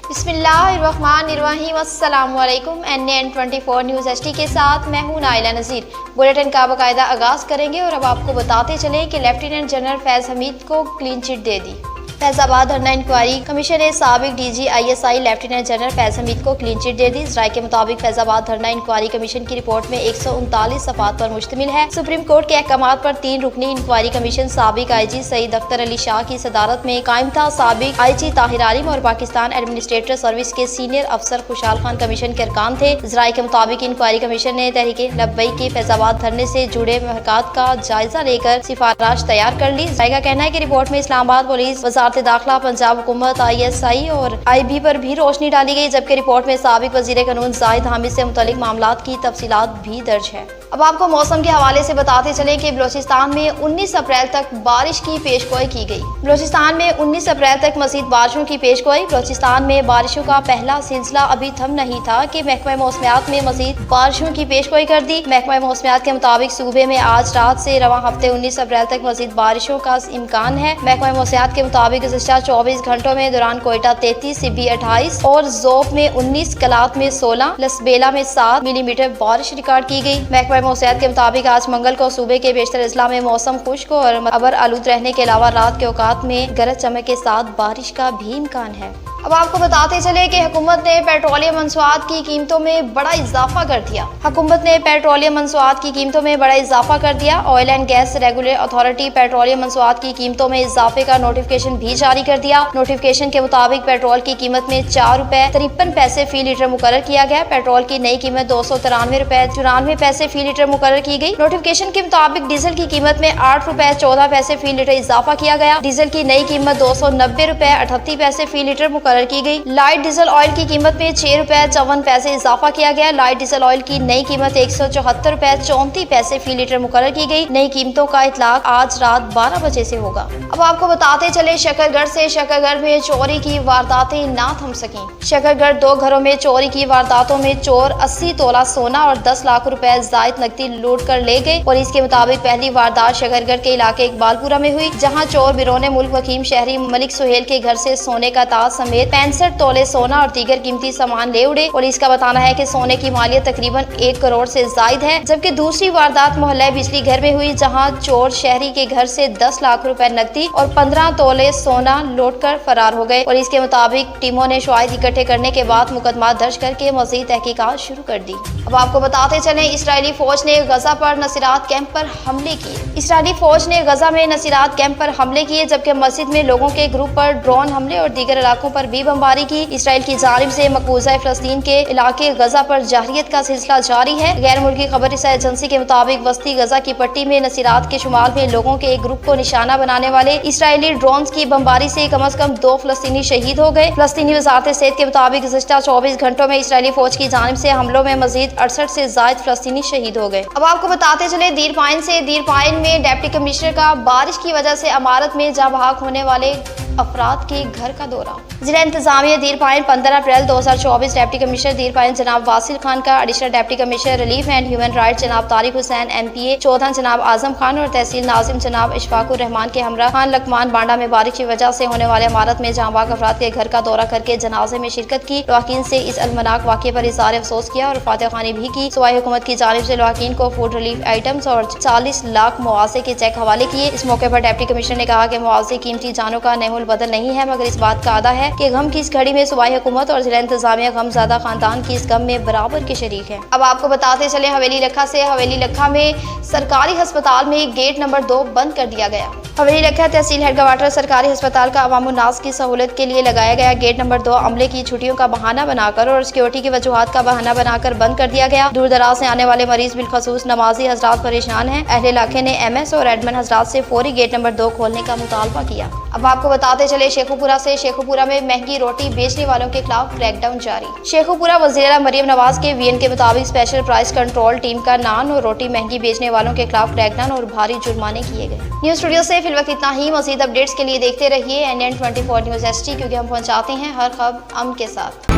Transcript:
बिस्मिल्लाहिर्रहमानिर्रहीम। अस्सलामुअलैकुम। NN24 news HD के साथ मैं हूं नाइला नज़ीर। बुलेटिन का बाकायदा आगाज़ करेंगे और अब आपको बताते चलें कि लेफ्टिनेंट जनरल फैज़ हमीद को क्लीन चिट दे दी। फैजाबाद धरना इंक्वायरी कमीशन ने साबिक DG ISI लेफ्टिनेंट जनरल फैज़ हमीद को क्लीन चिट दे दी। इस राय के मुताबिक फैजाबाद धरना इंक्वायरी कमीशन की रिपोर्ट में 139 सफ़ात पर मुश्तमिल है। सुप्रीम कोर्ट के अहकामात पर 3 रुकनी इंक्वायरी कमीशन साबिक IG सईद अख्तर अली शाह की सदारत में कायम था। साबिक IG ताहिर आलिम और पाकिस्तान एडमिनिस्ट्रेटर सर्विस के सीनियर अफसर खुशहाल खान कमीशन के अरकान थे। इस राय के मुताबिक इंक्वायरी कमीशन ने तहरीके लब्बई के फैजाबाद धरने से जुड़े महकात का जायजा लेकर सिफारिश तैयार कर ली। राय का कहना है कि रिपोर्ट में इस्लामाबाद पुलिस, वजारत दाखिला, पंजाब हुकूमत, ISI और IB पर भी रोशनी डाली गई, जबकि रिपोर्ट में साबिक वजीर कानून जाहिद हामिद से मुतल्लिक मामलात की तफसीलात भी दर्ज है। अब आपको मौसम के हवाले से बताते चले कि बलोचिस्तान में 19 अप्रैल तक बारिश की पेशगोई की गई। बलोचिस्तान में 19 अप्रैल तक मज़ीद बारिशों की पेशगोई। बलोचिस्तान में बारिशों का पहला सिलसिला अभी थम नहीं था कि महकमा मौसमियात में मज़ीद बारिशों की पेशगोई कर दी। महकमा मौसमियात के मुताबिक सूबे में आज रात से रवां हफ्ते 19 अप्रैल तक मज़ीद बारिशों का इम्कान है। महकमा मौसमियात के मुताबिक गुज़िश्ता 24 घंटों में दौरान कोयटा 33, सिब्बी 28 और जोफ में 19, कलात में 16, लसबेला में 7 मिलीमीटर बारिश रिकॉर्ड की गई। महकमा मौसमियात के मुताबिक आज मंगल को सूबे के बेशतर इजला में मौसम खुश्क और अबर आलूद रहने के अलावा रात के औकात में गरज चमक के साथ बारिश का भी इम्कान है। अब आपको बताते चले कि हुकूमत ने पेट्रोलियम मंसूआत की कीमतों में बड़ा इजाफा कर दिया। हुकूमत ने पेट्रोलियम मंसूआत की कीमतों में बड़ा इजाफा कर दिया। Oil and gas regulatory authority petroleum मंसूआत की कीमतों में इजाफे का नोटिफिकेशन भी जारी कर दिया। नोटिफिकेशन के मुताबिक पेट्रोल की कीमत में 4 रुपए 53 पैसे फी लीटर मुकर्रर किया गया। पेट्रोल की नई कीमत 293 रुपए 94 पैसे फी लीटर मुकर्रर की गई। नोटिफिकेशन के मुताबिक डीजल की कीमत में 8 रुपए 14 पैसे फी लीटर इजाफा किया गया। डीजल की नई कीमत 290 रुपए 38 पैसे फी लीटर मुकर्रर की गई। लाइट डीजल ऑयल की कीमत में 6 रुपए 54 पैसे इजाफा किया गया। लाइट डीजल ऑयल की नई कीमत 174 रुपए 34 पैसे फी लीटर मुकर्रर की गई। नई कीमतों का इतलाक आज रात 12 बजे से होगा। अब आपको बताते चले शकरगढ़ से शकरगढ़ में चोरी की वारदातें ना थम सकी। शकरगढ़ 2 घरों में चोरी की वारदातों में चोर 80 तोला सोना और 10 लाख रुपए जायद नकदी लूट कर ले गए। पुलिस के मुताबिक पहली वारदात शकरगढ़ के इलाके इकबालपुरा में हुई, जहां चोर बिरोने मुल्क वकीम शहरी मलिक सुहेल के घर से सोने का ताज समेत 65 तोले सोना और दीगर कीमती सामान ले उड़े। पुलिस का बताना है कि सोने की मालियत तकरीबन 1 करोड़ से जायद है। जबकि दूसरी वारदात मोहल्ला बिजली घर में हुई, जहां चोर शहरी के घर से 10 लाख रुपए नकदी और 15 तोले सोना लूट कर फरार हो गए। पुलिस के मुताबिक टीमों ने शवाहिद इकट्ठे करने के बाद मुकदमा दर्ज करके मजीद तहकीकात शुरू कर दी। अब आपको बताते चले इसराइली फौज ने गजा पर नसीरात कैंप पर हमले किए। इसराइली फौज ने गजा में नसीरात कैंप पर हमले किए, जबकि मस्जिद में लोगों के ग्रुप पर ड्रोन हमले और दीगर इलाकों पर भी बमबारी की। इसराइल की जानिब से मकबूजा फलस्तीन के इलाके गजा पर जाहिरियत का सिलसिला जारी है। गैर मुल्की खबर एजेंसी के मुताबिक वस्ती गजा की पट्टी में नसीरात के शुमाल में लोगों के एक ग्रुप को निशाना बनाने वाले इसराइली ड्रोन की बमबारी से कम अज कम 2 फलस्तीनी शहीद हो गए। फलस्तीनी वजारत सेहत के मुताबिक गुज़िश्ता 24 घंटों में इसराइली फौज की जानिब से हमलों में मजीद 68 से जायद फलस्तीनी शहीद हो गए। अब आपको बताते चले दीरपाइन में डिप्टी कमिश्नर का बारिश की वजह से इमारत में जाँ बहक होने वाले अफराद के घर का दौरा। जिला इंतजामिया दीरपाइन 15 अप्रैल 2024 डिप्टी कमिश्नर दीरपाइन जनाब वासिल खान का, additional deputy commissioner relief and human right जनाब तारिक हुसैन MPA चौधन जनाब आजम खान और तहसील नाजिम जनाब इशफाकुर रहमान के हमरा खान लकमान बांडा में बारिश की वजह से होने वाले इमारत में जाँ बहक अफराद के घर का दौरा करके जनाजे में शिरकत की। लवाकिन से इस अलमनाक वाक़े पर इज़हार अफसोस किया और फातिहा खानी भी की। सूबाई हुकूमत की जानिब से लवाकिन को फूड रिलीफ आइटम्स और 40 लाख मुआवजे के चेक हवाले किए। इस मौके पर डिप्टी कमिश्नर ने कहा कि मुआवजे कीमती जानों का नेमुल बदल नहीं है, मगर इस बात का आदा है कि गम की इस घड़ी में सूबाई हुकूमत और जिला इंतजामिया गमज़दा खानदान की इस गम में बराबर के शरीक है। अब आपको बताते चले हवेली लखा से हवेली लखा में सरकारी अस्पताल में गेट नंबर 2 बंद कर दिया गया। हवेली लखा तहसील हेडक्वार्टर सरकारी अस्पताल का अवामुन्नास की सहूलत के लिए लगाया गया गेट नंबर 2 अमले की छुट्टियों का बहाना बनाकर और सिक्योरिटी की वजूहात का बहाना बनाकर बंद कर दिया गया। दूर दराज से आने वाले मरीज बिलखसूस नमाजी हजरात परेशान हैं। अहले इलाके ने MS और एडमिन हजरात से फौरी गेट नंबर 2 खोलने का मुतालबा किया। अब आपको बताते चले शेखुपुरा से शेखुपुरा में महंगी रोटी बेचने वालों के खिलाफ क्रैकडाउन जारी। शेखुपुरा वज़ीर मरियम नवाज के VN के मुताबिक स्पेशल प्राइस कंट्रोल टीम का नान और रोटी महंगी बेचने वालों के खिलाफ क्रैकडाउन और भारी जुर्माने किए गए। न्यूज़ स्टूडियो से फिलहाल इतना ही। मज़ीद अपडेट्स के लिए देखते रहिए NN24 न्यूज़ HD, क्योंकि हम पहुंचाते हैं हर खबर अमन के साथ।